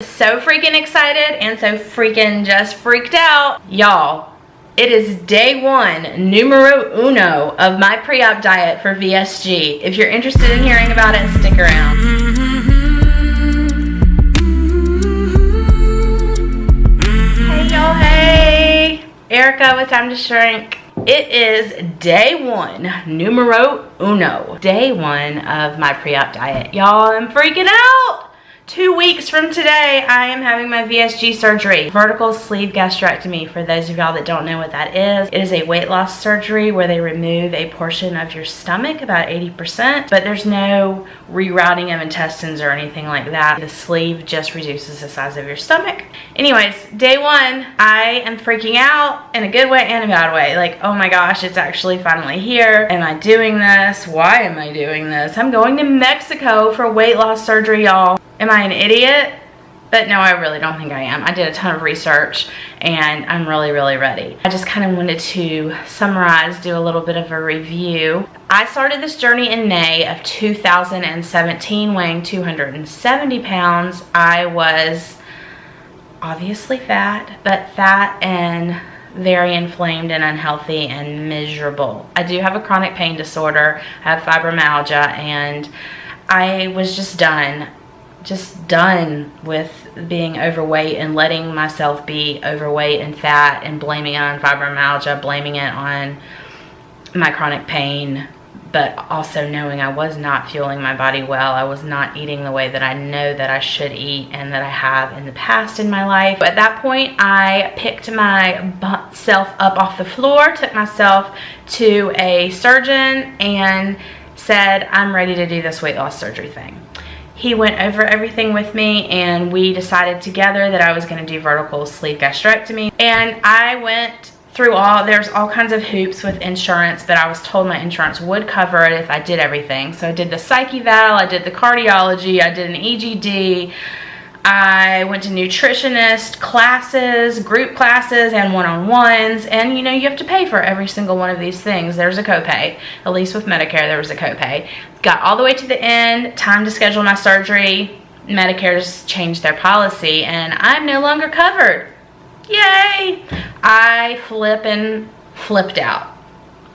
So freaking excited and so freaking just freaked out. Y'all, it is day one, numero uno of my pre-op diet for VSG. If you're interested in hearing about it, stick around. Hey y'all, hey. Erica with Time to Shrink. It is day one, numero uno. Day one of my pre-op diet. Y'all, I'm freaking out. 2 weeks from today, I am having my VSG surgery. Vertical sleeve gastrectomy, for those of y'all that don't know what that is. It is a weight loss surgery where they remove a portion of your stomach, about 80%, but there's no rerouting of intestines or anything like that. The sleeve just reduces the size of your stomach. Anyways, day one, I am freaking out in a good way and a bad way. Like, oh my gosh, it's actually finally here. Am I doing this? Why am I doing this? I'm going to Mexico for weight loss surgery, y'all. Am I an idiot? But no, I really don't think I am. I did a ton of research and I'm really ready. I just kind of wanted to summarize, do a little bit of a review. I started this journey in May of 2017, weighing 270 pounds. I was obviously fat, but fat and very inflamed and unhealthy and miserable. I do have a chronic pain disorder. I have fibromyalgia, and I was just done with being overweight and letting myself be overweight and fat and blaming it on fibromyalgia, blaming it on my chronic pain, but also knowing I was not fueling my body well. I was not eating the way that I know that I should eat and that I have in the past in my life. At that point, I picked myself up off the floor, took myself to a surgeon and said, I'm ready to do this weight loss surgery thing. He went over everything with me and we decided together that I was going to do vertical sleeve gastrectomy. And I went through there's all kinds of hoops with insurance, but I was told my insurance would cover it if I did everything. So I did the psych eval, I did the cardiology, I did an EGD, I went to nutritionist classes, group classes, and one-on-ones. And you know, you have to pay for every single one of these things. There's a copay. At least with Medicare, there was a copay. Got all the way to the end, time to schedule my surgery. Medicare just changed their policy, and I'm no longer covered. Yay! I flipped out.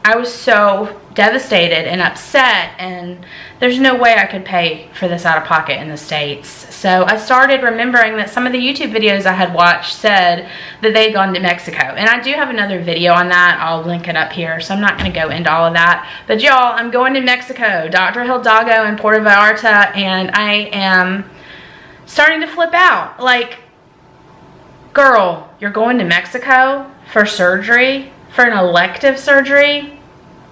I was so devastated and upset, and there's no way I could pay for this out of pocket in the States. So I started remembering that some of the YouTube videos I had watched said that they had gone to Mexico. And I do have another video on that. I'll link it up here, so I'm not going to go into all of that. But y'all, I'm going to Mexico, Dr. Hidalgo in Puerto Vallarta, and I am starting to flip out. Like, girl, you're going to Mexico for surgery? For an elective surgery?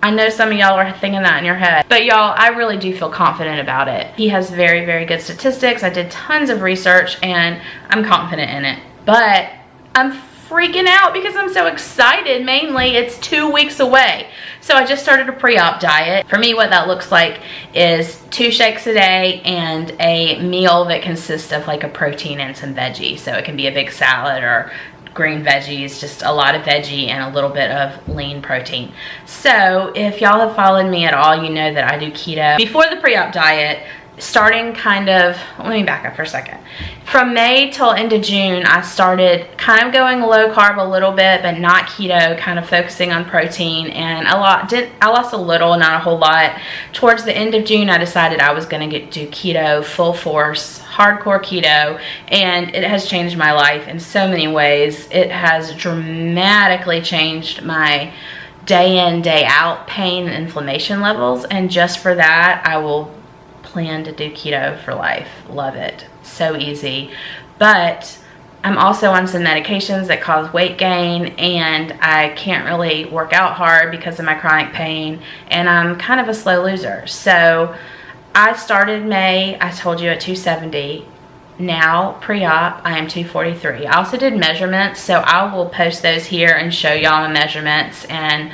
I know some of y'all are thinking that in your head. But y'all, I really do feel confident about it. He has very good statistics. I did tons of research and I'm confident in it. But I'm freaking out because I'm so excited. Mainly, it's 2 weeks away. So I just started a pre-op diet. For me, what that looks like is 2 shakes a day and a meal that consists of like a protein and some veggie. So it can be a big salad or green veggies, just a lot of veggie and a little bit of lean protein. So if y'all have followed me at all, you know that I do keto. Before the pre-op diet, starting let me back up for a second. From May till end of June, I started kind of going low carb a little bit, but not keto, kind of focusing on protein, and I lost a little, not a whole lot. Towards the end of June, I decided I was going to do keto, full force, hardcore keto, and it has changed my life in so many ways. It has dramatically changed my day in, day out pain and inflammation levels, and just for that, I will plan to do keto for life. Love it. So easy. But I'm also on some medications that cause weight gain, and I can't really work out hard because of my chronic pain, and I'm kind of a slow loser. So I started May, I told you, at 270. Now, pre-op, I am 243. I also did measurements, so I will post those here and show y'all my measurements, and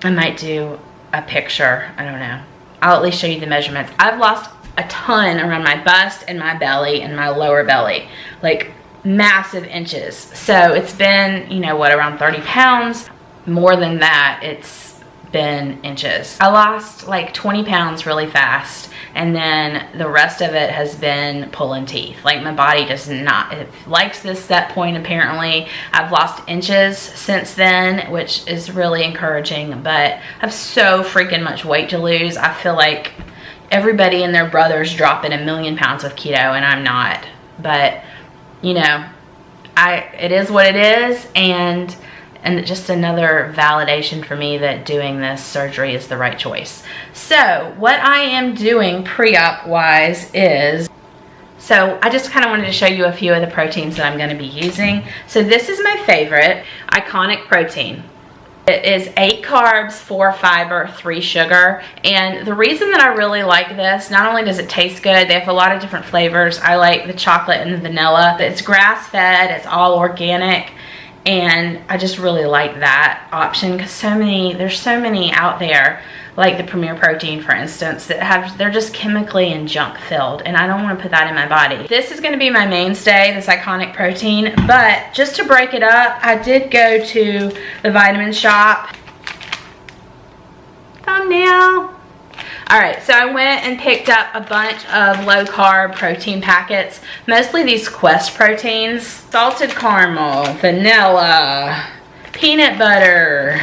I might do a picture. I don't know. I'll at least show you the measurements. I've lost a ton around my bust and my belly and my lower belly, like massive inches. So it's been, you know what, around 30 pounds. More than that, it's been inches. I lost like 20 pounds really fast, and then the rest of it has been pulling teeth. Like, my body does not, it likes this set point apparently. I've lost inches since then, which is really encouraging, but I have so freaking much weight to lose. I feel like everybody and their brother's dropping 1,000,000 pounds with keto, and I'm not. But, you know, it is what it is, and just another validation for me that doing this surgery is the right choice. So what I am doing pre-op wise is, so I just kind of wanted to show you a few of the proteins that I'm going to be using. So this is my favorite, Iconic protein. It is 8 carbs, 4 fiber, 3 sugar. And the reason that I really like this, not only does it taste good, they have a lot of different flavors. I like the chocolate and the vanilla. It's grass-fed, it's all organic, and I just really like that option because there's so many out there, like the Premier Protein, for instance, that they're just chemically and junk filled, and I don't want to put that in my body. This is going to be my mainstay, this Iconic protein, but just to break it up, I did go to the vitamin shop. Thumbnail. Alright, so I went and picked up a bunch of low-carb protein packets, mostly these Quest proteins. Salted caramel, vanilla, peanut butter.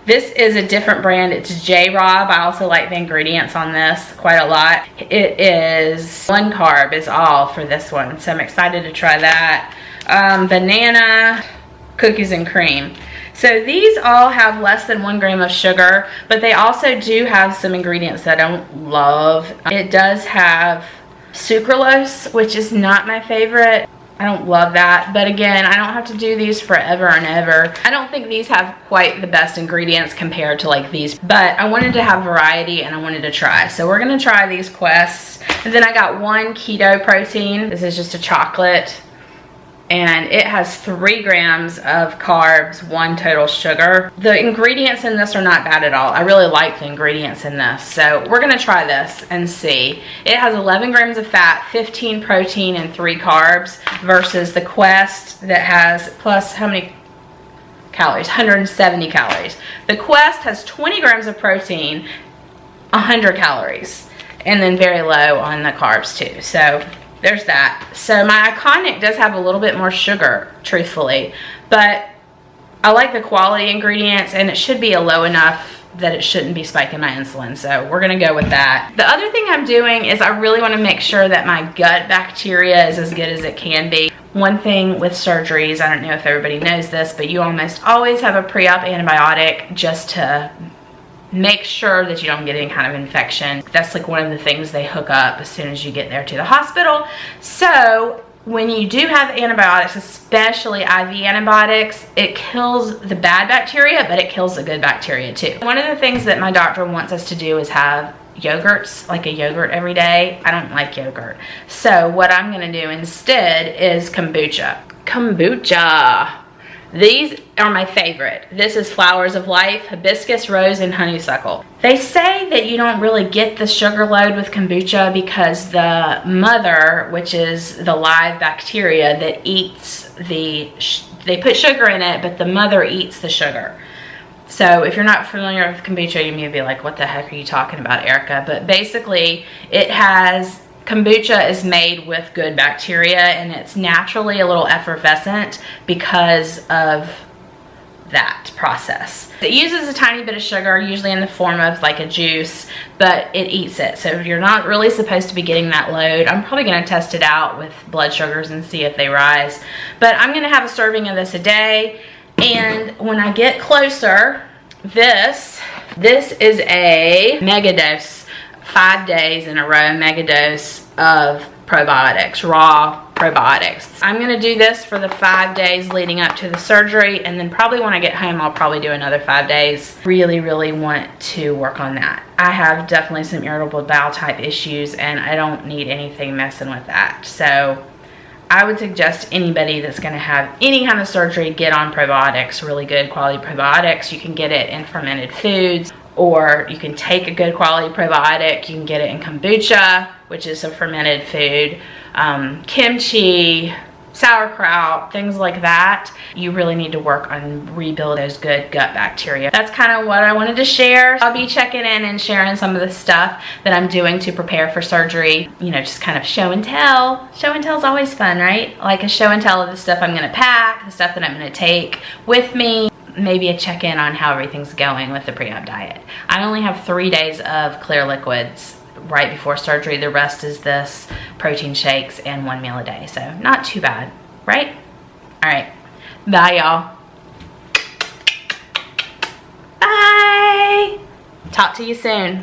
This is a different brand. It's J-Rob. I also like the ingredients on this quite a lot. It is 1 carb is all for this one, so I'm excited to try that. Banana, cookies and cream. So these all have less than 1 gram of sugar, but they also do have some ingredients that I don't love. It does have sucralose, which is not my favorite. I don't love that, but again, I don't have to do these forever and ever. I don't think these have quite the best ingredients compared to like these, but I wanted to have variety and I wanted to try. So we're gonna try these Quests. And then I got 1 keto protein. This is just a chocolate, and it has 3 grams of carbs, 1 total sugar. The ingredients in this are not bad at all. I really like the ingredients in this. So we're gonna try this and see. It has 11 grams of fat, 15 protein, and 3 carbs versus the Quest that has, plus how many calories? 170 calories. The Quest has 20 grams of protein, 100 calories, and then very low on the carbs too. So there's that. So my Iconic does have a little bit more sugar, truthfully, but I like the quality ingredients, and it should be a low enough that it shouldn't be spiking my insulin. So we're gonna go with that. The other thing I'm doing is I really wanna make sure that my gut bacteria is as good as it can be. One thing with surgeries, I don't know if everybody knows this, but you almost always have a pre-op antibiotic just to make sure that you don't get any kind of infection. That's like one of the things they hook up as soon as you get there to the hospital. So when you do have antibiotics, especially IV antibiotics, it kills the bad bacteria, but it kills the good bacteria too. One of the things that my doctor wants us to do is have yogurts, like a yogurt every day. I don't like yogurt. So what I'm gonna do instead is kombucha. Kombucha. These are my favorite. This is Flowers of Life, hibiscus, rose, and honeysuckle. They say that you don't really get the sugar load with kombucha because the mother, which is the live bacteria that eats they put sugar in it, but the mother eats the sugar. So if you're not familiar with kombucha, you may be like, what the heck are you talking about, Erica? But basically, kombucha is made with good bacteria, and it's naturally a little effervescent because of that process. It uses a tiny bit of sugar, usually in the form of like a juice, but it eats it. So you're not really supposed to be getting that load. I'm probably gonna test it out with blood sugars and see if they rise. But I'm gonna have a serving of this a day. And when I get closer, this is a mega dose, 5 days in a row, mega dose of probiotics, raw probiotics. I'm gonna do this for the 5 days leading up to the surgery, and then probably when I get home, I'll probably do another 5 days. Really, really want to work on that. I have definitely some irritable bowel type issues, and I don't need anything messing with that. So I would suggest anybody that's gonna have any kind of surgery get on probiotics, really good quality probiotics. You can get it in fermented foods, or you can take a good quality probiotic. You can get it in kombucha, which is a fermented food, kimchi, sauerkraut, things like that, you really need to work on rebuild those good gut bacteria. That's kind of what I wanted to share. I'll be checking in and sharing some of the stuff that I'm doing to prepare for surgery. You know, just kind of show and tell. Show and tell is always fun, right? Like a show and tell of the stuff I'm gonna pack, the stuff that I'm gonna take with me, maybe a check-in on how everything's going with the pre-op diet. I only have 3 days of clear liquids right before surgery. The rest is this protein shakes and 1 meal a day. So not too bad, right? All right, bye y'all. Bye. Talk to you soon.